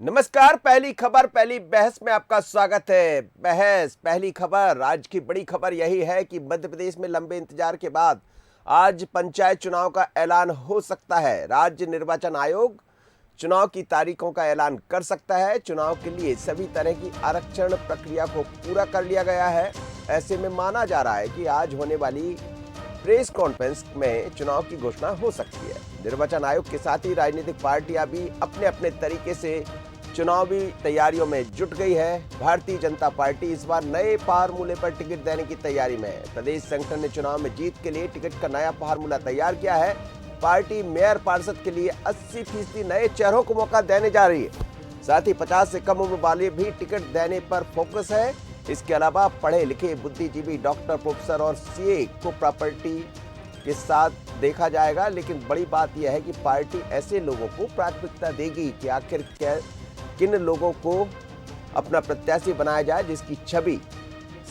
नमस्कार। पहली खबर पहली बहस में आपका स्वागत है। बहस पहली खबर, आज की बड़ी खबर यही है कि मध्य प्रदेश में लंबे इंतजार के बाद आज पंचायत चुनाव का ऐलान हो सकता है। राज्य निर्वाचन आयोग चुनाव की तारीखों का ऐलान कर सकता है। चुनाव के लिए सभी तरह की आरक्षण प्रक्रिया को पूरा कर लिया गया है। ऐसे में माना जा रहा है कि आज होने वाली प्रेस कॉन्फ्रेंस में चुनाव की घोषणा हो सकती है। निर्वाचन आयोग के साथ ही राजनीतिक पार्टियां भी अपने अपने तरीके से चुनावी तैयारियों में जुट गई है। भारतीय जनता पार्टी इस बार नए फार्मूले पर टिकट देने की तैयारी में है। प्रदेश संगठन ने चुनाव में जीत के लिए टिकट का नया फार्मूला तैयार किया है। पार्टी मेयर पार्षद के लिए 80% नए चेहरों को मौका देने जा रही है। साथ ही 50 से कम उम्र वाले भी टिकट देने पर फोकस है। इसके अलावा पढ़े लिखे बुद्धिजीवी, डॉक्टर, प्रोफेसर और सीए को प्रॉपर्टी के साथ देखा जाएगा। लेकिन बड़ी बात यह है कि पार्टी ऐसे लोगों को प्राथमिकता देगी कि आखिर किन लोगों को अपना प्रत्याशी बनाया जाए जिसकी छवि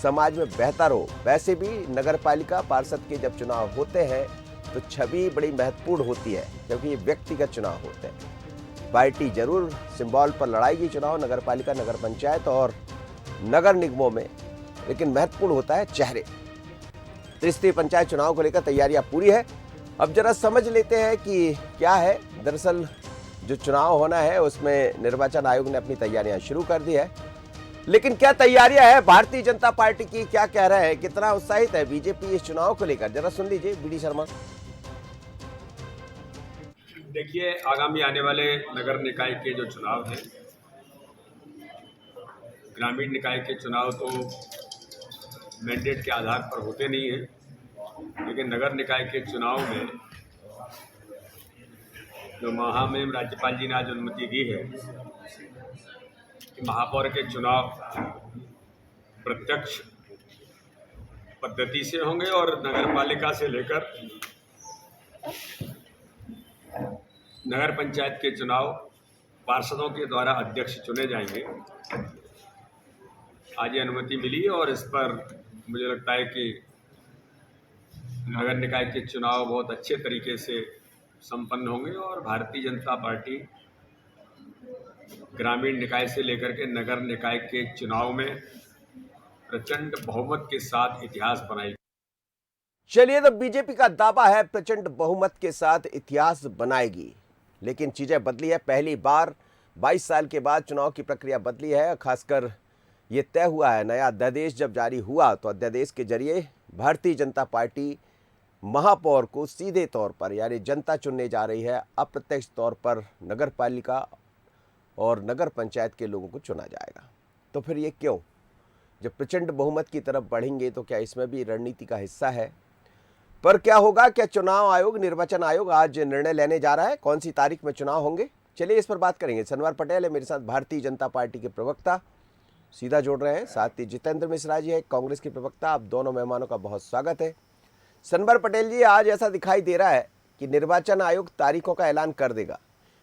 समाज में बेहतर हो। वैसे भी नगर पालिका पार्षद के जब चुनाव होते हैं तो छवि बड़ी महत्वपूर्ण होती है, क्योंकि ये व्यक्तिगत चुनाव होते हैं। पार्टी जरूर सिंबल पर लड़ाएगी चुनाव नगर पालिका, नगर पंचायत और नगर निगमों में, लेकिन महत्वपूर्ण होता है चेहरे। त्रिस्तरीय पंचायत चुनाव को लेकर तैयारियां पूरी है। अब जरा समझ लेते हैं कि क्या है। दरअसल जो चुनाव होना है उसमें निर्वाचन आयोग ने अपनी तैयारियां शुरू कर दी है, लेकिन क्या तैयारियां है भारतीय जनता पार्टी की, क्या कह रहे हैं, कितना उत्साहित है बीजेपी इस चुनाव को लेकर, जरा सुन लीजिए बीडी शर्मा। देखिए, आगामी आने वाले नगर निकाय के जो चुनाव हैं, ग्रामीण निकाय के चुनाव तो मैंडेट के आधार पर होते नहीं हैं, लेकिन नगर निकाय के चुनाव में जो महामहिम राज्यपाल जी ने आज अनुमति दी है कि महापौर के चुनाव प्रत्यक्ष पद्धति से होंगे और नगर पालिका से लेकर नगर पंचायत के चुनाव पार्षदों के द्वारा अध्यक्ष चुने जाएंगे। आज ये अनुमति मिली है और इस पर मुझे लगता है कि नगर निकाय के चुनाव बहुत अच्छे तरीके से संपन्न होंगे और भारतीय जनता पार्टी ग्रामीण निकाय से लेकर के नगर निकाय के चुनाव में प्रचंड बहुमत के साथ इतिहास बनाएगी। चलिए, तो बीजेपी का दावा है प्रचंड बहुमत के साथ इतिहास बनाएगी, लेकिन चीजें बदली है। पहली बार 22 साल के बाद चुनाव की प्रक्रिया बदली है। खासकर ये तय हुआ है, नया अध्यादेश जब जारी हुआ तो अध्यादेश के जरिए भारतीय जनता पार्टी महापौर को सीधे तौर पर यानी जनता चुनने जा रही है। अप्रत्यक्ष तौर पर नगर पालिका और नगर पंचायत के लोगों को चुना जाएगा। तो फिर ये क्यों? जब प्रचंड बहुमत की तरफ बढ़ेंगे तो क्या इसमें भी रणनीति का हिस्सा है? पर क्या होगा? क्या चुनाव आयोग, निर्वाचन आयोग आज निर्णय लेने जा रहा है कौन सी तारीख में चुनाव होंगे? चलिए इस पर बात करेंगे। सनवर पटेल है मेरे साथ, भारतीय जनता पार्टी के प्रवक्ता, सीधा जोड़ रहे हैं। साथ ही जितेंद्र मिश्रा जी है, कांग्रेस के प्रवक्ता। आप दोनों मेहमानों का बहुत स्वागत है। सनवर पटेल जी, आज ऐसा दिखाई दे रहा है कि निर्वाचन आयोग तारीखों का ऐलान कर देगा।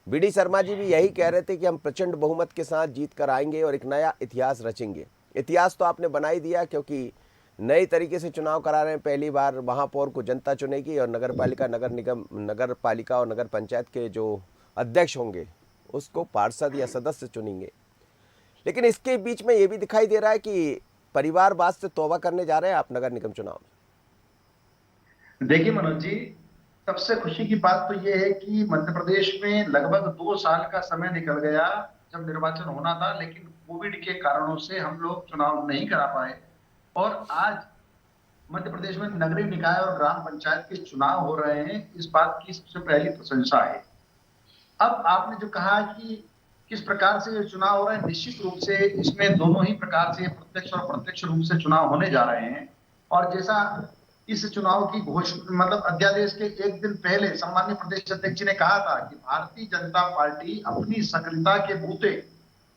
बीडी शर्मा जी भी यही कह रहे थे कि हम प्रचंड बहुमत के साथ जीत कर आएंगे और एक नया इतिहास रचेंगे। इतिहास तो आपने बना ही दिया, क्योंकि नए तरीके से चुनाव करा रहे हैं। पहली बार महापौर को जनता चुनेगी और नगर पालिका, नगर निगम, नगर पालिका और नगर पंचायत के जो अध्यक्ष होंगे उसको पार्षद या सदस्य चुनेंगे। लेकिन इसके बीच में ये भी दिखाई दे रहा है कि परिवारवाद से तौबा करने जा रहे हैं आप नगर निगम चुनाव में। देखिए मनोज जी, सबसे खुशी की बात तो ये है कि मध्य प्रदेश में लगभग 2 साल का समय निकल गया जब निर्वाचन होना था, लेकिन कोविड के कारणों से हम लोग चुनाव नहीं करा पाए। और आज मध्य प्रदेश में नगरीय निकाय और ग्राम पंचायत के चुनाव हो रहे हैं, इस बात की सबसे पहली प्रशंसा है। अब आपने जो कहा कि किस प्रकार से ये चुनाव हो रहे हैं, निश्चित रूप से इसमें दोनों ही प्रकार से प्रत्यक्ष और प्रत्यक्ष रूप से चुनाव होने जा रहे हैं। और जैसा इस चुनाव की घोषणा मतलब अध्यादेश के एक दिन पहले सम्माननीय प्रदेश अध्यक्ष जी ने कहा था कि भारतीय जनता पार्टी अपनी सक्रियता के बूते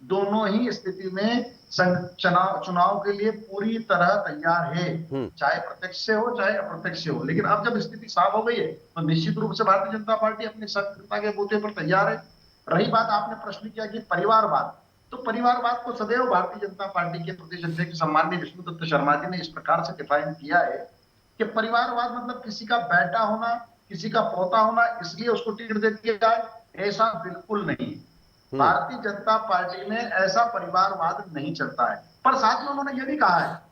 दोनों ही स्थिति में चुनाव के लिए पूरी तरह तैयार है, चाहे प्रत्यक्ष से हो चाहे अप्रत्यक्ष से हो। लेकिन अब जब स्थिति साफ हो गई है तो निश्चित रूप से भारतीय जनता पार्टी अपनी सक्रियता के बूते पर तैयार है। रही बात, आपने प्रश्न किया कि परिवारवाद, तो परिवारवाद को सदैव भारतीय जनता पार्टी के प्रदेश अध्यक्ष सम्माननीय विष्णुदत्त शर्मा जी ने इस प्रकार से डिफाइन किया है कि परिवारवाद मतलब किसी का बेटा होना, किसी का पोता होना, इसलिए उसको टिकट दे दिया जाए, ऐसा बिल्कुल नहीं। भारतीय जनता पार्टी में ऐसा परिवारवाद नहीं चलता है। पर साथ में उन्होंने ये भी कहा है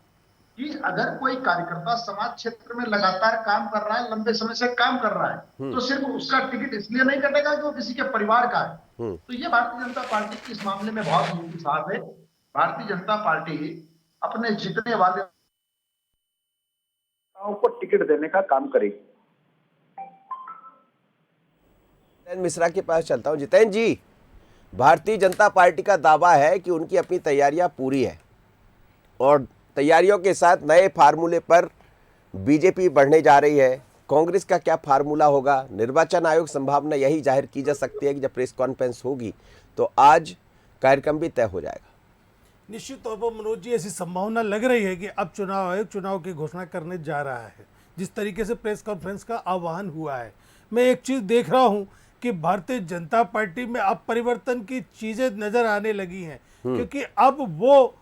कि अगर कोई कार्यकर्ता समाज क्षेत्र में लगातार काम कर रहा है, लंबे समय से काम कर रहा है, तो सिर्फ उसका टिकट इसलिए नहीं कटेगा कि वो किसी के परिवार का है। तो ये भारतीय जनता पार्टी की इस मामले में बहुत नीति साफ है। भारतीय जनता पार्टी अपने जीतने वाले को टिकट देने का काम करेगी। जितेंद्र मिश्रा के पास चलता हूं। जितेंद्र जी, भारतीय जनता पार्टी का दावा है कि उनकी अपनी तैयारियां पूरी है और तैयारियों के साथ नए फार्मूले पर बीजेपी बढ़ने जा रही है। कांग्रेस का क्या फार्मूला होगा? निर्वाचन आयोग संभावना यही जाहिर की जा सकती है कि जब प्रेस कॉन्फ्रेंस होगी तो आज कार्यक्रम भी तय हो जाएगा। निश्चित तौर पर मनोज जी, ऐसी संभावना लग रही है कि अब चुनाव आयोग चुनाव की घोषणा करने जा रहा है। जिस तरीके से प्रेस कॉन्फ्रेंस का आह्वान हुआ है, मैं एक चीज़ देख रहा हूं कि भारतीय जनता पार्टी में अब परिवर्तन की चीज़ें नज़र आने लगी हैं, क्योंकि अब वो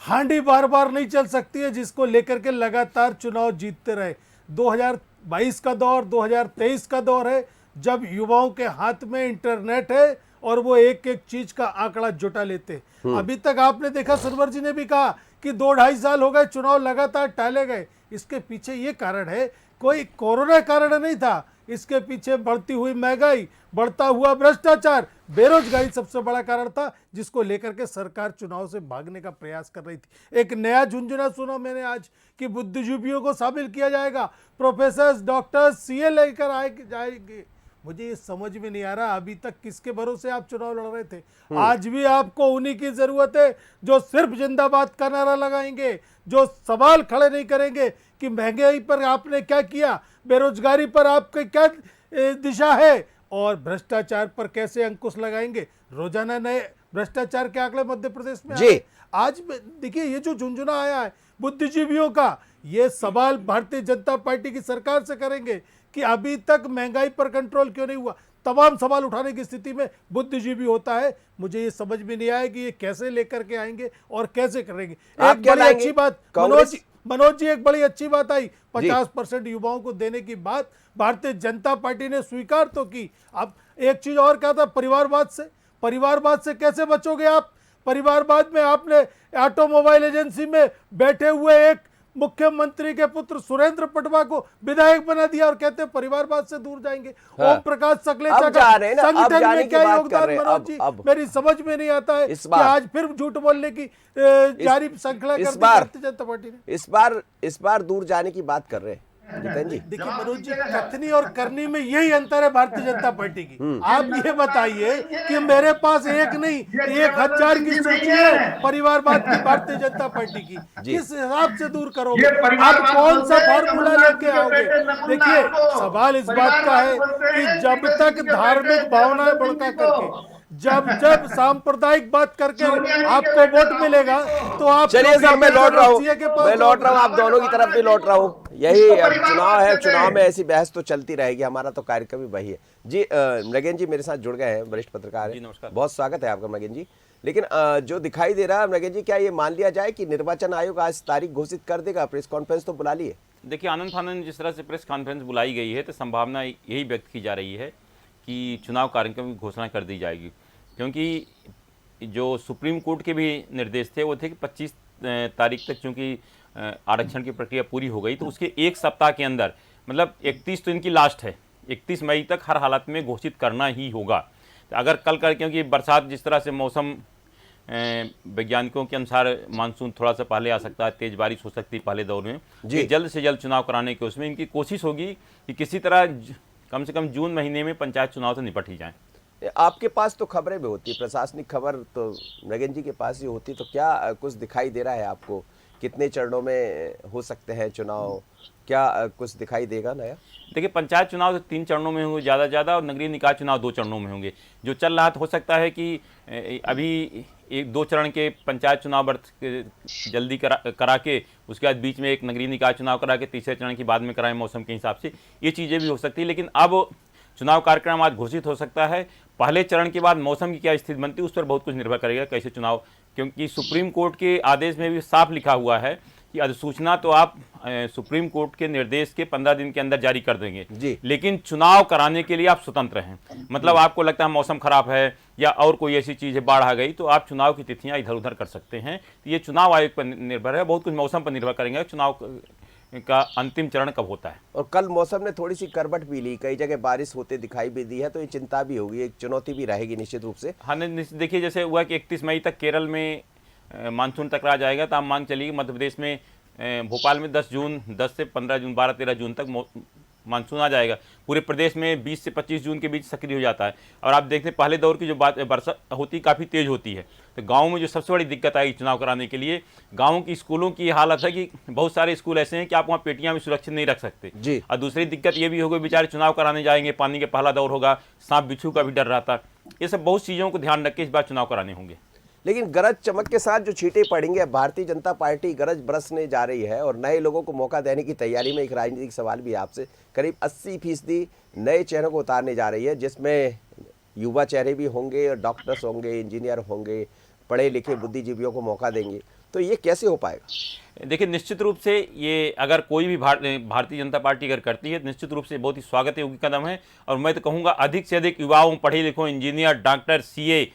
हांडी बार बार नहीं चल सकती है जिसको लेकर के लगातार चुनाव जीतते रहे। 2022 का दौर, 2023 का दौर है, जब युवाओं के हाथ में इंटरनेट है और वो एक एक चीज का आंकड़ा जुटा लेते। अभी तक आपने देखा, सरवर जी ने भी कहा कि 2-2.5 साल हो गए, चुनाव लगातार टाले गए। इसके पीछे ये कारण है, कोई कोरोना कारण नहीं था, इसके पीछे बढ़ती हुई महंगाई, बढ़ता हुआ भ्रष्टाचार, बेरोजगारी सबसे बड़ा कारण था, जिसको लेकर के सरकार चुनाव से भागने का प्रयास कर रही थी। एक नया झुंझुना सुना मैंने आज कि बुद्धिजीवियों को शामिल किया जाएगा, प्रोफेसर, डॉक्टर, सीए लेकर जाएंगे। मुझे ये समझ में नहीं आ रहा, अभी तक किसके भरोसे आप चुनाव लड़ रहे थे? आज भी आपको उन्हीं की जरूरत है जो सिर्फ जिंदाबाद का नारा लगाएंगे, जो सवाल खड़े नहीं करेंगे कि महंगाई पर आपने क्या किया, बेरोजगारी पर आपकी क्या दिशा है और भ्रष्टाचार पर कैसे अंकुश लगाएंगे। रोजाना नए भ्रष्टाचार के आंकड़े मध्य प्रदेश में जी। आज देखिए, ये जो झुंझुना आया है बुद्धिजीवियों का, ये सवाल भारतीय जनता पार्टी की सरकार से करेंगे कि अभी तक महंगाई पर कंट्रोल क्यों नहीं हुआ। तमाम सवाल उठाने की स्थिति में बुद्धिजीवी होता है। मुझे ये समझ में नहीं आया कि ये कैसे लेकर के आएंगे और कैसे करेंगे। एक बड़ी अच्छी बात मनोज जी, एक बड़ी अच्छी बात आई, 50% युवाओं को देने की बात भारतीय जनता पार्टी ने स्वीकार तो की। अब एक चीज और कहा था, परिवारवाद से कैसे बचोगे आप? परिवारवाद में आपने ऑटोमोबाइल एजेंसी में बैठे हुए एक मुख्यमंत्री के पुत्र सुरेंद्र पटवा को विधायक बना दिया और कहते हैं परिवारवाद से दूर जाएंगे। हाँ। ओम प्रकाश सकलेचा का संगठन में क्या योगदान मनोज जी, मेरी समझ में नहीं आता है कि आज फिर झूठ बोलने की जारी श्रृंखला कर दी भारतीय जनता पार्टी ने। इस बार दूर जाने की बात कर रहे हैं जितेंद्र जी। देखिए मनोज जी, कथनी और करनी में यही अंतर है भारतीय जनता पार्टी की। आप ये बताइए कि मेरे पास एक नहीं 1000 की सूची है परिवारवाद की भारतीय जनता पार्टी की, किस हिसाब से दूर करोगे? आप कौन सा फार्मूला लेके आओगे? देखिए, सवाल इस बात का है कि जब तक धार्मिक भावनाएं भड़का करके, जब सांप्रदायिक बात करके आपको वोट मिलेगा तो आप चलिए साहब, मैं लौट रहा हूँ, आप दोनों की तरफ भी लौट रहा हूँ। यही चुनाव है, चुनाव में ऐसी बहस तो चलती रहेगी, हमारा तो कार्यक्रम ही वही है। जी मृगेन जी मेरे साथ जुड़ गए हैं, वरिष्ठ पत्रकार हैं। नमस्कार, बहुत स्वागत है आपका मृगेन जी। लेकिन जो दिखाई दे रहा है मृगेन जी, क्या ये मान लिया जाए कि निर्वाचन आयोग आज तारीख घोषित कर देगा? प्रेस कॉन्फ्रेंस तो बुला ली है। देखिए, आनंद फानंद जिस तरह से प्रेस कॉन्फ्रेंस बुलाई गई है तो संभावना यही व्यक्त की जा रही है कि चुनाव कार्यक्रम की घोषणा कर दी जाएगी, क्योंकि जो सुप्रीम कोर्ट के भी निर्देश थे वो थे कि 25 तारीख तक चूँकि आरक्षण की प्रक्रिया पूरी हो गई, तो उसके एक सप्ताह के अंदर, मतलब 31 तो इनकी लास्ट है, 31 मई तक हर हालत में घोषित करना ही होगा। तो अगर कल कर, क्योंकि बरसात जिस तरह से मौसम वैज्ञानिकों के अनुसार मानसून थोड़ा सा पहले आ सकता है, तेज बारिश हो सकती है पहले दौर में, जल्द से जल्द चुनाव कराने के उसमें इनकी कोशिश होगी कि किसी तरह कम से कम जून महीने में पंचायत चुनाव से निपट ही जाए। आपके पास तो खबरें भी होती है, प्रशासनिक खबर तो मृगेन जी के पास ही होती, तो क्या कुछ दिखाई दे रहा है आपको? कितने चरणों में हो सकते हैं चुनाव? क्या कुछ दिखाई देगा नया? देखिए, पंचायत चुनाव तो 3 चरणों में होंगे ज़्यादा ज़्यादा, और नगरीय निकाय चुनाव 2 चरणों में होंगे। जो चल रहा हो सकता है कि अभी 1-2 चरण के पंचायत चुनाव जल्दी करा के उसके बाद बीच में एक नगरीय निकाय चुनाव करा के तीसरे चरण की बाद में कराएं मौसम के हिसाब से, ये चीज़ें भी हो सकती है। लेकिन अब चुनाव कार्यक्रम आज घोषित हो सकता है। पहले चरण के बाद मौसम की क्या स्थिति बनती है उस पर बहुत कुछ निर्भर करेगा कैसे चुनाव, क्योंकि सुप्रीम कोर्ट के आदेश में भी साफ लिखा हुआ है कि अधिसूचना तो आप सुप्रीम कोर्ट के निर्देश के 15 दिन के अंदर जारी कर देंगे जी। लेकिन चुनाव कराने के लिए आप स्वतंत्र हैं। मतलब आपको लगता है मौसम खराब है या और कोई ऐसी चीज़ है, बाढ़ आ गई, तो आप चुनाव की तिथियां इधर उधर कर सकते हैं। तो ये चुनाव आयोग पर निर्भर है, बहुत कुछ मौसम पर निर्भर करेंगे चुनाव का अंतिम चरण कब होता है। और कल मौसम ने थोड़ी सी करवट भी ली, कई जगह बारिश होते दिखाई भी दी है, तो ये चिंता भी होगी, एक चुनौती भी रहेगी निश्चित रूप से। हाँ, देखिए जैसे हुआ कि 31 मई तक केरल में मानसून टकरा जाएगा, तो आप मान चलिए मध्य प्रदेश में भोपाल में 10 से 15 जून 12-13 जून तक मानसून आ जाएगा। पूरे प्रदेश में 20 से 25 जून के बीच सक्रिय हो जाता है। और आप देखते हैं पहले दौर की जो वर्षा होती काफ़ी तेज़ होती है। तो गाँव में जो सबसे बड़ी दिक्कत आई चुनाव कराने के लिए, गाँव की स्कूलों की हालत है कि बहुत सारे स्कूल ऐसे हैं कि आप वहाँ पेटियाँ भी सुरक्षित नहीं रख सकते जी। और दूसरी दिक्कत ये भी होगी, बेचारे चुनाव कराने जाएंगे, पानी के पहला दौर होगा, सांप बिच्छू का भी डर रहता। ये सब बहुत चीज़ों को ध्यान रख के इस बार चुनाव कराने होंगे। लेकिन गरज चमक के साथ जो छींटे पड़ेंगे, भारतीय जनता पार्टी गरज बरसने जा रही है और नए लोगों को मौका देने की तैयारी में। एक राजनीतिक सवाल भी आपसे, करीब 80% नए चेहरों को उतारने जा रही है, जिसमें युवा चेहरे भी होंगे, डॉक्टर्स होंगे, इंजीनियर होंगे, पढ़े लिखे बुद्धिजीवियों को मौका देंगे। तो ये कैसे हो पाएगा? देखिए निश्चित रूप से ये अगर कोई भी भारतीय जनता पार्टी अगर करती है, निश्चित रूप से बहुत ही स्वागत योग्य कदम है। और मैं तो कहूँगा अधिक से अधिक युवाओं, पढ़े लिखों, इंजीनियर, डॉक्टर, सीए,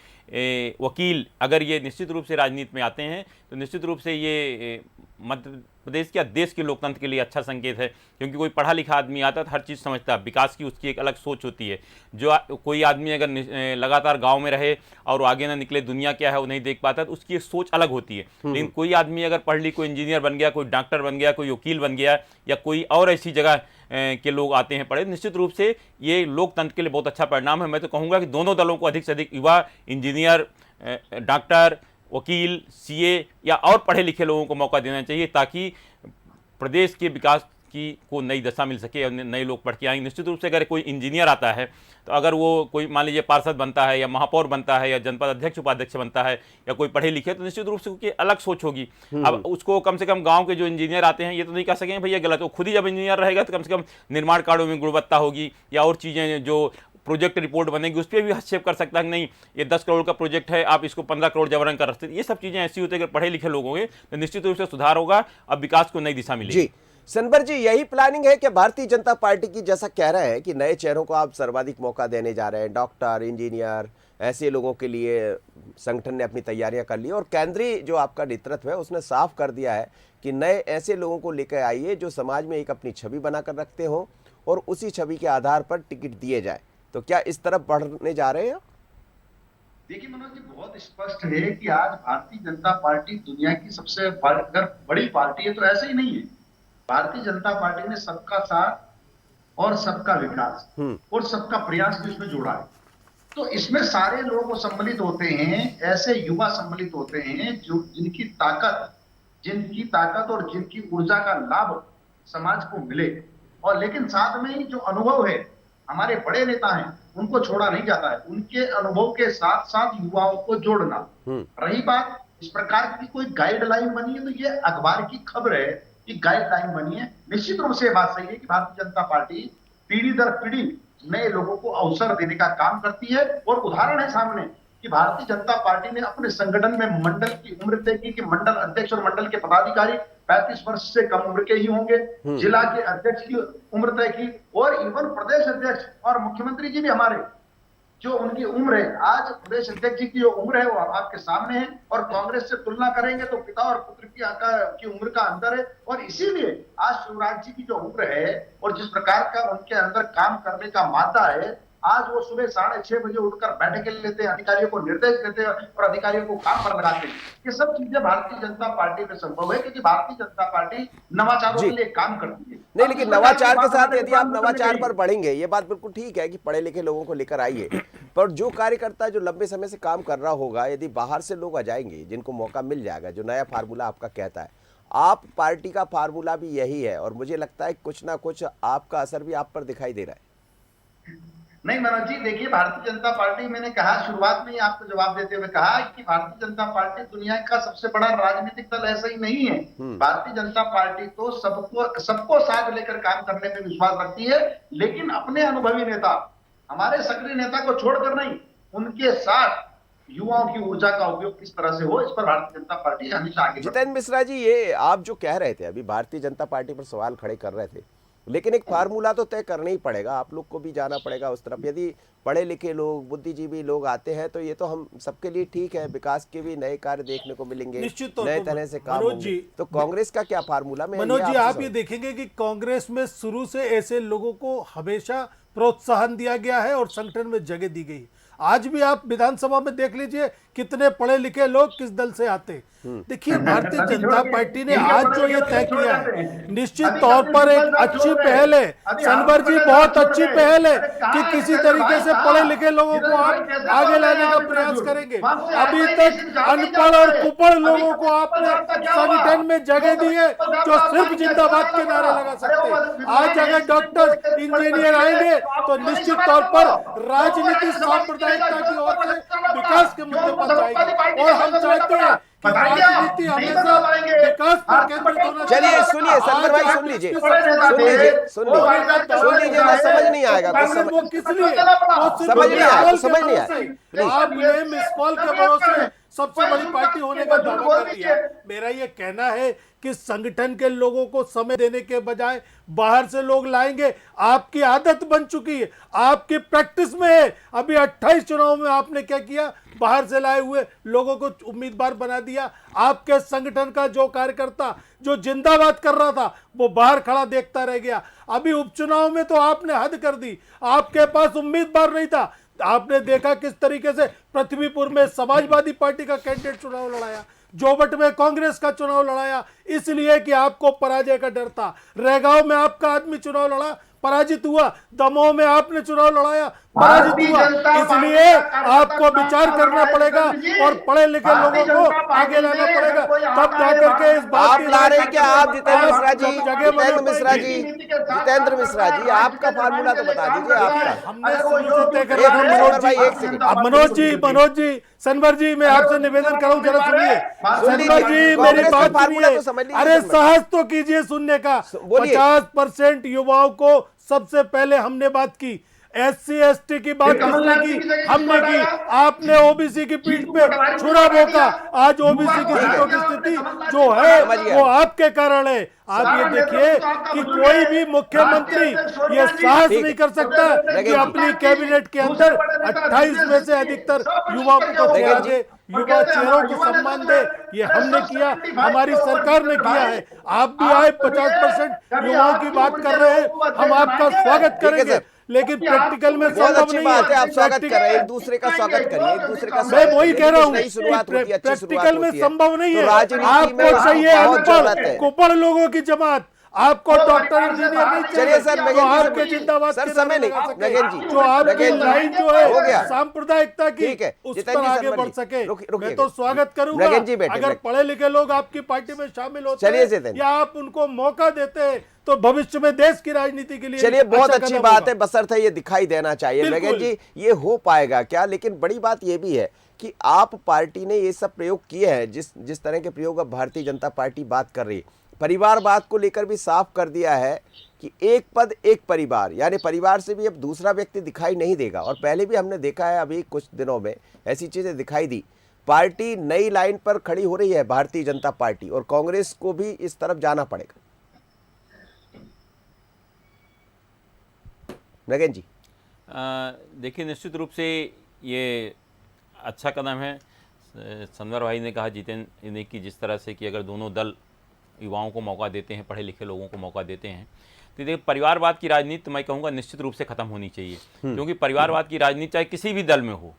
वकील अगर ये निश्चित रूप से राजनीति में आते हैं तो निश्चित रूप से ये मध्य प्रदेश या देश के लोकतंत्र के लिए अच्छा संकेत है। क्योंकि कोई पढ़ा लिखा आदमी आता है तो हर चीज़ समझता है, विकास की उसकी एक अलग सोच होती है। जो कोई आदमी अगर लगातार गांव में रहे और वो आगे ना निकले, दुनिया क्या है वो नहीं देख पाता, तो उसकी एक सोच अलग होती है। लेकिन कोई आदमी अगर पढ़ लिख कोई इंजीनियर बन गया, कोई डॉक्टर बन गया, कोई वकील बन गया या कोई और ऐसी जगह के लोग आते हैं पढ़े, निश्चित रूप से ये लोकतंत्र के लिए बहुत अच्छा परिणाम है। मैं तो कहूँगा कि दोनों दलों को अधिक से अधिक युवा, इंजीनियर, डॉक्टर, वकील, सीए या और पढ़े लिखे लोगों को मौका देना चाहिए, ताकि प्रदेश के विकास की को नई दशा मिल सके और नए लोग पढ़ के आएंगे। निश्चित रूप से अगर कोई इंजीनियर आता है तो अगर वो कोई मान लीजिए पार्षद बनता है या महापौर बनता है या जनपद अध्यक्ष उपाध्यक्ष बनता है या कोई पढ़े लिखे, तो निश्चित रूप से उसकी अलग सोच होगी। अब उसको कम से कम गांव के जो इंजीनियर आते हैं ये तो नहीं कह सकेंगे भैया गलत हो, खुद ही जब इंजीनियर रहेगा तो कम से कम निर्माण कार्यों में गुणवत्ता होगी या और चीज़ें जो प्रोजेक्ट रिपोर्ट बनेगी उस पर भी हस्तक्षेप कर सकता है कि नहीं ये 10 करोड़ का प्रोजेक्ट है, आप इसको 15 करोड़ जबरन कर रखते। ये सब चीज़ें ऐसी होती है, अगर पढ़े लिखे लोग होंगे तो निश्चित रूप से सुधार होगा, अब विकास को नई दिशा मिलेगी। जी सनबर जी, यही प्लानिंग है कि भारतीय जनता पार्टी की, जैसा कह रहे हैं कि नए चेहरों को आप सर्वाधिक मौका देने जा रहे हैं, डॉक्टर, इंजीनियर, ऐसे लोगों के लिए संगठन ने अपनी तैयारियां कर ली और केंद्रीय जो आपका नेतृत्व है उसने साफ कर दिया है कि नए ऐसे लोगों को लेकर आइए जो समाज में एक अपनी छवि बनाकर रखते हो और उसी छवि के आधार पर टिकट दिए जाए। तो क्या इस तरफ बढ़ने जा रहे हैं? देखिए मनोज जी, बहुत स्पष्ट है कि आज भारतीय जनता पार्टी दुनिया की सबसे अगर बड़ी पार्टी है तो ऐसे ही नहीं है। भारतीय जनता पार्टी ने सबका साथ और सबका विकास और सबका प्रयास भी इसमें जोड़ा है। तो इसमें सारे लोग सम्मिलित होते हैं, ऐसे युवा सम्मिलित होते हैं जो जिनकी ताकत और जिनकी ऊर्जा का लाभ समाज को मिले। और लेकिन साथ में ही जो अनुभव है, हमारे बड़े नेता हैं उनको छोड़ा नहीं जाता है, उनके अनुभव के साथ साथ युवाओं को जोड़ना। रही बात इस प्रकार की कोई गाइडलाइन बनी है तो ये अखबार की खबर है कि गाइडलाइन बनी है। निश्चित रूप से बात सही है कि भारतीय जनता पार्टी पीढ़ी दर पीढ़ी नए लोगों को अवसर देने का काम करती है। और उदाहरण है सामने कि भारतीय जनता पार्टी ने अपने संगठन में मंडल की उम्र तय की कि मंडल अध्यक्ष और मंडल के पदाधिकारी 35 वर्ष से कम उम्र के ही होंगे। जिला के अध्यक्ष की उम्र तय की और इवन प्रदेश अध्यक्ष और मुख्यमंत्री जी भी हमारे जो उनकी उम्र है, आज प्रदेश अध्यक्ष जी की जो उम्र है वो आपके सामने है। और कांग्रेस से तुलना करेंगे तो पिता और पुत्र की उम्र का अंतर है। और इसीलिए आज शिवराज जी की जो उम्र है और जिस प्रकार का उनके अंदर काम करने का मादा है, आज वो सुबह 6:30 बजे उठकर बैठकें लेते हैं, अधिकारियों को निर्देश देते हैं और अधिकारियों को काम पर लगाते हैं। ये सब चीजें भारतीय जनता पार्टी में संभव है क्योंकि भारतीय जनता पार्टी नवाचारों के लिए काम करती है। नहीं, लेकिन नवाचार के साथ यदि आप नवाचार पर बढ़ेंगे, ये बात बिल्कुल ठीक है कि पढ़े लिखे लोगों को लेकर आइए, पर जो कार्यकर्ता जो लंबे समय से काम कर रहा होगा, यदि बाहर से लोग आ जाएंगे जिनको मौका मिल जाएगा, जो नया फार्मूला आपका कहता है, आप पार्टी का फार्मूला भी यही है और मुझे लगता है कुछ ना कुछ आपका असर भी आप पर दिखाई दे रहा है। नहीं मनोज जी, देखिए भारतीय जनता पार्टी, मैंने कहा शुरुआत में ही आपको जवाब देते हुए कहा कि भारतीय जनता पार्टी दुनिया का सबसे बड़ा राजनीतिक दल ऐसा ही नहीं है। भारतीय जनता पार्टी तो सबको साथ लेकर काम करने में विश्वास रखती है, लेकिन अपने अनुभवी नेता, हमारे सक्रिय नेता को छोड़कर नहीं, उनके साथ युवाओं की ऊर्जा का उपयोग किस तरह से हो, इस पर भारतीय जनता पार्टी हमेशा आगे बढ़ती है। जितेंद्र मिश्रा जी, ये आप जो कह रहे थे, अभी भारतीय जनता पार्टी पर सवाल खड़े कर रहे थे, लेकिन एक फार्मूला तो तय करना ही पड़ेगा, आप लोग को भी जाना पड़ेगा उस तरफ। यदि पढ़े लिखे लोग, बुद्धिजीवी लोग आते हैं तो ये तो हम सबके लिए ठीक है, विकास के भी नए कार्य देखने को मिलेंगे, निश्चित तौर नए पर तरह से काम मनोज होंगे। जी, तो कांग्रेस का क्या फार्मूला में मनोज जी, आप ये देखेंगे कि कांग्रेस में शुरू से ऐसे लोगों को हमेशा प्रोत्साहन दिया गया है और संगठन में जगह दी गई। आज भी आप विधानसभा में देख लीजिए कितने पढ़े लिखे लोग किस दल से आते। देखिए, भारतीय जनता पार्टी ने आज जो ये तय किया है, निश्चित तौर पर एक अच्छी पहल है। सनवर जी, बहुत अच्छी पहल है कि किसी तरीके से पढ़े लिखे लोगों को आप आगे लाने का प्रयास करेंगे। अभी तक अनपढ़ और कुपढ़ लोगों को आपने संगठन में जगह दी है जो सिर्फ जिंदाबाद के नारे लगा सकते। आज अगर डॉक्टर, इंजीनियर आएंगे तो निश्चित तौर पर राजनीति सांप्रदायिकता की ओर से विकास के मुद्दे पर जाएगी और हम चाहते हैं कि राजनीति हमेशा विकास पर केंद्रित होना चाहिए। चलिए सुनिए सनवर भाई, सुन लीजिए, मैं समझ नहीं आएगा कुछ, समझ नहीं आया, समझ नहीं आया। आपने मिस कॉल के भरोसे सबसे बड़ी पार्टी होने का दावा कर दिया। मेरा ये कहना है कि संगठन के लोगों को समय देने के बजाय बाहर से लोग लाएंगे। आपकी आदत बन चुकी है, आपकी प्रैक्टिस में है। अभी 28 चुनाव में आपने क्या किया, बाहर से लाए हुए लोगों को उम्मीदवार बना दिया। आपके संगठन का जो कार्यकर्ता जो जिंदाबाद कर रहा था वो बाहर खड़ा देखता रह गया। अभी उपचुनाव में तो आपने हद कर दी, आपके पास उम्मीदवार नहीं था। आपने देखा किस तरीके से पृथ्वीपुर में समाजवादी पार्टी का कैंडिडेट चुनाव लड़ाया, जोबट में कांग्रेस का चुनाव लड़ाया, इसलिए कि आपको पराजय का डर था। रैगांव में आपका आदमी चुनाव लड़ा, पराजित हुआ। दमोह में आपने चुनाव लड़ाया, पराजित हुआ। इसलिए आपको विचार करना पड़ेगा और पढ़े लिखे लोगों को आगे लाना पड़ेगा, तब जाकर के इस बात आप की ला रहे हैं क्या? आप जितेंद्र मिश्रा जी, जगह जितेंद्र मिश्रा जी, जितेंद्र मिश्रा जी, आपका फार्मूला तो बता दीजिए आपका। हमने शुरू से तय कर रखा है। मनोज जी, सनवर जी, मैं आपसे निवेदन करूं, जरा सुनिए। सनवर जी, मेरी बात सुनिए। अरे साहस तो कीजिए सुनने का। 50% युवाओं को सबसे पहले हमने बात की। SC ST की बात किसने की? हमने की। आपने ओबीसी की पीठ पे छुरा भोंका। आज ओबीसी की सीटों की स्थिति जो है वो आपके कारण है। आप ये देखिए कि कोई भी मुख्यमंत्री ये साहस नहीं कर सकता कि अपनी कैबिनेट के अंदर 28 में से अधिकतर युवाओं को चेहरा दे, युवा चेहरों को सम्मान दे। ये हमने किया, हमारी सरकार ने किया है। आप भी आए, 50% युवाओं की बात कर रहे हैं, हम आपका स्वागत करेंगे, लेकिन प्रैक्टिकल में बहुत अच्छी बात है, आप स्वागत कर रहे हैं, एक दूसरे का स्वागत करिए, एक दूसरे का मैं वही कह रहा हूँ, नई शुरुआत होती है, अच्छी शुरुआत प्रैक्टिकल में होती है। संभव नहीं तो है। राजनीति में आपको चाहिए बहुत जरूरत है। अनपढ़ कुपढ़ लोगों की जमात, आपको डॉक्टर इंजीनियर नहीं चलिए चाहिए। सर, जो नगेन आपके जी, जिंदाबाद सर के समय नारे नहीं, लगा सके, नगेन जी, जो आपकी नगेन जी, लाइन जो हो गया। है सांप्रदायिकता की, ठीक है, उस जितेंद्र पर जी, आगे सनवर बढ़ जी, सके, रुकिए। मैं तो स्वागत करूंगा। नगेन जी बैठे, अगर पढ़े लिखे लोग आपकी पार्टी में शामिल होते चलिए हैं जितेंद्र। या आप उनको मौका देते हैं तो भविष्य में देश की राजनीति के लिए चलिए, बहुत अच्छा अच्छी कदम बात होगा। है, बशर्ते ये दिखाई देना चाहिए। बिल्कुल। नगेन जी, ये हो पाएगा क्या? लेकिन बड़ी बात ये भी है कि आप पार्टी ने ये सब प्रयोग किए हैं, जिस तरह के प्रयोग अब भारतीय जनता पार्टी बात कर रही है, परिवारवाद को लेकर भी साफ कर दिया है कि एक पद एक परिवार, यानी परिवार से भी अब दूसरा व्यक्ति दिखाई नहीं देगा। और पहले भी हमने देखा है, अभी कुछ दिनों में ऐसी चीजें दिखाई दी। पार्टी नई लाइन पर खड़ी हो रही है, भारतीय जनता पार्टी, और कांग्रेस को भी इस तरफ जाना पड़ेगा। नगेन जी, देखिए, निश्चित रूप से ये अच्छा कदम है। सनवर भाई ने कहा, जितेंद्र ने, कि जिस तरह से कि अगर दोनों दल युवाओं को मौका देते हैं, पढ़े लिखे लोगों को मौका देते हैं, तो देखिए परिवारवाद की राजनीति मैं कहूँगा निश्चित रूप से ख़त्म होनी चाहिए। क्योंकि परिवारवाद की राजनीति चाहे किसी भी दल में हो,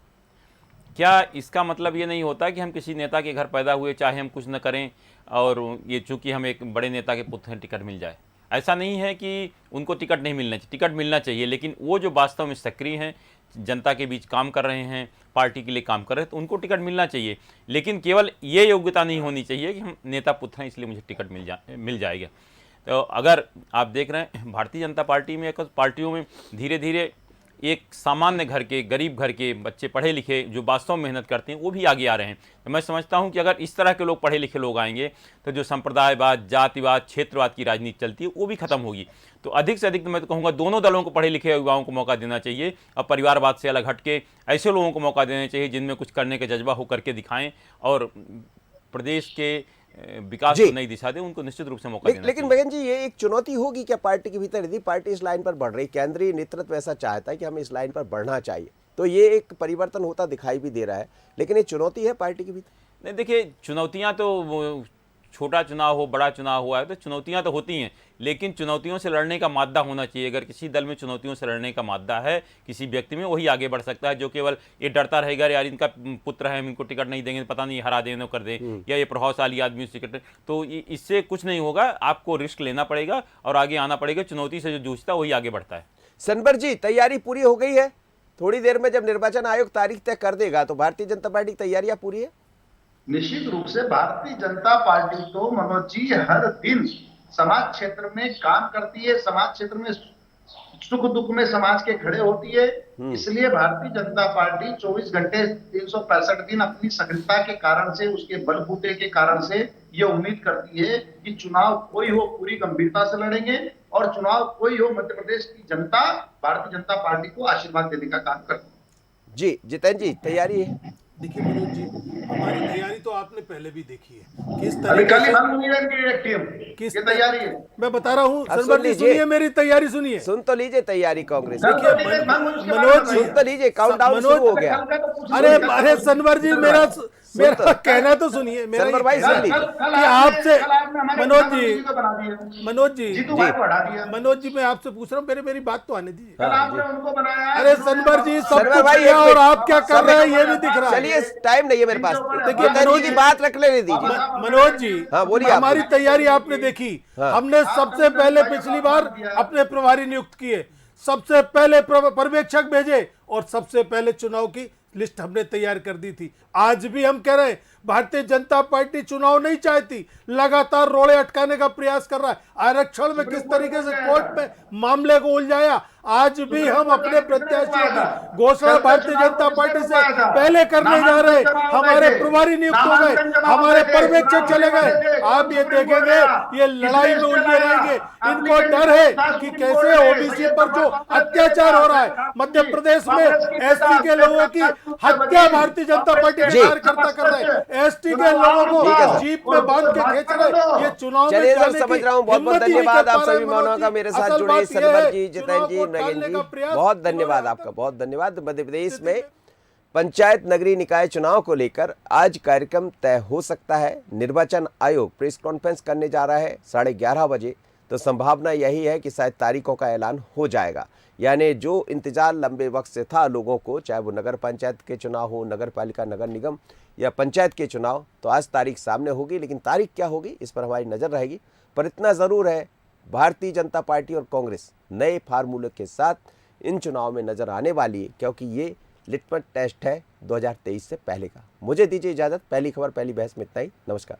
क्या इसका मतलब ये नहीं होता कि हम किसी नेता के घर पैदा हुए, चाहे हम कुछ न करें, और ये चूँकि हम एक बड़े नेता के पुत्र हैं टिकट मिल जाए। ऐसा नहीं है कि उनको टिकट नहीं मिलना चाहिए, टिकट मिलना चाहिए, लेकिन वो जो वास्तव में सक्रिय हैं, जनता के बीच काम कर रहे हैं, पार्टी के लिए काम कर रहे हैं, तो उनको टिकट मिलना चाहिए। लेकिन केवल ये योग्यता नहीं होनी चाहिए कि हम नेता पुत्र हैं इसलिए मुझे टिकट मिल जाएगा। तो अगर आप देख रहे हैं भारतीय जनता पार्टी में, पार्टियों में धीरे धीरे एक सामान्य घर के, गरीब घर के बच्चे, पढ़े लिखे जो वास्तव में मेहनत करते हैं, वो भी आगे आ रहे हैं। तो मैं समझता हूं कि अगर इस तरह के लोग, पढ़े लिखे लोग आएंगे तो जो संप्रदायवाद, जातिवाद, क्षेत्रवाद की राजनीति चलती है वो भी खत्म होगी। तो अधिक से अधिक मैं तो कहूँगा दोनों दलों को, पढ़े लिखे युवाओं को मौका देना चाहिए और परिवारवाद से अलग हटके ऐसे लोगों को मौका देना चाहिए जिनमें कुछ करने का जज्बा हो, करके दिखाएं और प्रदेश के विकास को नई दिशा दे। उनको निश्चित रूप से मौका देना लेकिन चाहिए। बहन जी, ये एक चुनौती होगी क्या पार्टी के भीतर? यदि पार्टी इस लाइन पर बढ़ रही, केंद्रीय नेतृत्व ऐसा चाहता है कि हमें इस लाइन पर बढ़ना चाहिए, तो ये एक परिवर्तन होता दिखाई भी दे रहा है, लेकिन ये चुनौती है पार्टी के भीतर? नहीं, देखिए, चुनौतियां तो छोटा चुनाव हो, बड़ा चुनाव हुआ है तो चुनौतियां तो होती हैं, लेकिन चुनौतियों से लड़ने का मादा होना चाहिए। अगर किसी दल में चुनौतियों से लड़ने का मादा है किसी व्यक्ति में, वही आगे बढ़ सकता है। जो केवल ये डरता रहेगा, यार इनका पुत्र है, हम इनको टिकट नहीं देंगे, पता नहीं हरा दें, कर दें, या ये प्रभावशाली आदमी टिकट, तो इससे कुछ नहीं होगा। आपको रिस्क लेना पड़ेगा और आगे आना पड़ेगा। चुनौती से जो जूझता है वही आगे बढ़ता है। सनबर जी, तैयारी पूरी हो गई है? थोड़ी देर में जब निर्वाचन आयोग तारीख तय कर देगा तो भारतीय जनता पार्टी की तैयारियां पूरी है? निश्चित रूप से भारतीय जनता पार्टी तो मनोज जी हर दिन समाज क्षेत्र में काम करती है, समाज क्षेत्र में सुख दुख में समाज के खड़े होती है। इसलिए भारतीय जनता पार्टी 24 घंटे 365 दिन अपनी सक्रियता के कारण से, उसके बलबूते के कारण से ये उम्मीद करती है कि चुनाव कोई हो पूरी गंभीरता से लड़ेंगे, और चुनाव कोई हो मध्य प्रदेश की जनता भारतीय जनता पार्टी को आशीर्वाद देने का काम करती है। जी जितेंद्र जी, तैयारी है? देखिए मनोज जी, हमारी तैयारी तो आपने पहले भी देखी है किस अभी तरीके कल ही से। भंग हुई है इनकी एक टीम, किस ये तैयारी है। मैं बता रहा हूँ अब सनबर सुन जी, लीजिए। सुनिए मेरी तैयारी सुनिए। सुन तो लीजिए तैयारी कांग्रेस की। देखिए मनोज जी, सुन तो लीजिए, काउंटडाउन शुरू हो गया। अरे सनवर जी, मेरा कहना तो सुनिए। मेरा सनवर ये भाई, कहना सुन है लीजिए। कि आपसे मनोज जी, जीतू भाई को हटा दिया। मनोज जी, मैं आपसे पूछ रहा हूँ, मेरी बात तो आने दीजिए। कल आपने उनको बनाया। अरे सनवर जी, सब सनवर कुछ भाई, किया एक और मिनट। आप क्या कर रहे हैं ये भी दिख रहा है। चलिए, टाइम नहीं है मेरे पास। देखिए, मनोज जी की बात रख लेने दीजिए। मनोज जी, हाँ, बोलिए आप। हमारी तैयारी आपने देखी। हमने सबसे पहले पिछली बार अपने प्रभारी नियुक्त किए, सबसे पहले पर्यवेक्षक भेजे और सबसे पहले चुनाव की लिस्ट हमने तैयार कर दी थी। आज भी हम कह रहे हैं भारतीय जनता पार्टी चुनाव नहीं चाहती, लगातार रोड़े अटकाने का प्रयास कर रहा है। आरक्षण में किस तरीके से कोर्ट में मामले को उलझाया, आज भी हम अपने प्रत्याशियों की घोषणा भारतीय जनता पार्टी से पहले करने जा रहे हैं। हमारे प्रभारी नियुक्त हो गए, हमारे पर्यवेक्षक चले गए। आप ये देखेंगे ये लड़ाई में उलझे रहेंगे। इनको डर है कि कैसे ओबीसी पर जो अत्याचार हो रहा है, मध्य प्रदेश में एसटी के लोगों की हत्या भारतीय जनता पार्टी के कार्यकर्ता कर रहे हैं, एसटी के लोगों को जीप में बांध के खींच रहे। ये चुनाव में चलिए सर, जाने समझ की रहा हूँ। बहुत बहुत हिम्मत ही नहीं धन्यवाद कर आप पा रहे सभी मानवों का मेरे साथ असल जुड़े। बात ये सनबर है, जी, चुनाव जितेंद्र जी, को नगेन टालने जी, का प्रयास बहुत धन्यवाद आपका, बहुत धन्यवाद। मध्य प्रदेश में पंचायत नगरीय निकाय चुनाव को लेकर आज कार्यक्रम तय हो सकता है। निर्वाचन आयोग प्रेस कॉन्फ्रेंस करने जा रहा है 11:30 बजे। तो संभावना यही है कि शायद तारीखों का ऐलान हो जाएगा। यानी जो इंतजार लंबे वक्त से था लोगों को, चाहे वो नगर पंचायत के चुनाव हो, नगर पालिका, नगर निगम या पंचायत के चुनाव, तो आज तारीख सामने होगी। लेकिन तारीख क्या होगी इस पर हमारी नज़र रहेगी। पर इतना ज़रूर है, भारतीय जनता पार्टी और कांग्रेस नए फार्मूले के साथ इन चुनाव में नज़र आने वाली है, क्योंकि ये लिटमस टेस्ट है 2023 से पहले का। मुझे दीजिए इजाज़त। पहली खबर, पहली बहस में इतना ही। नमस्कार।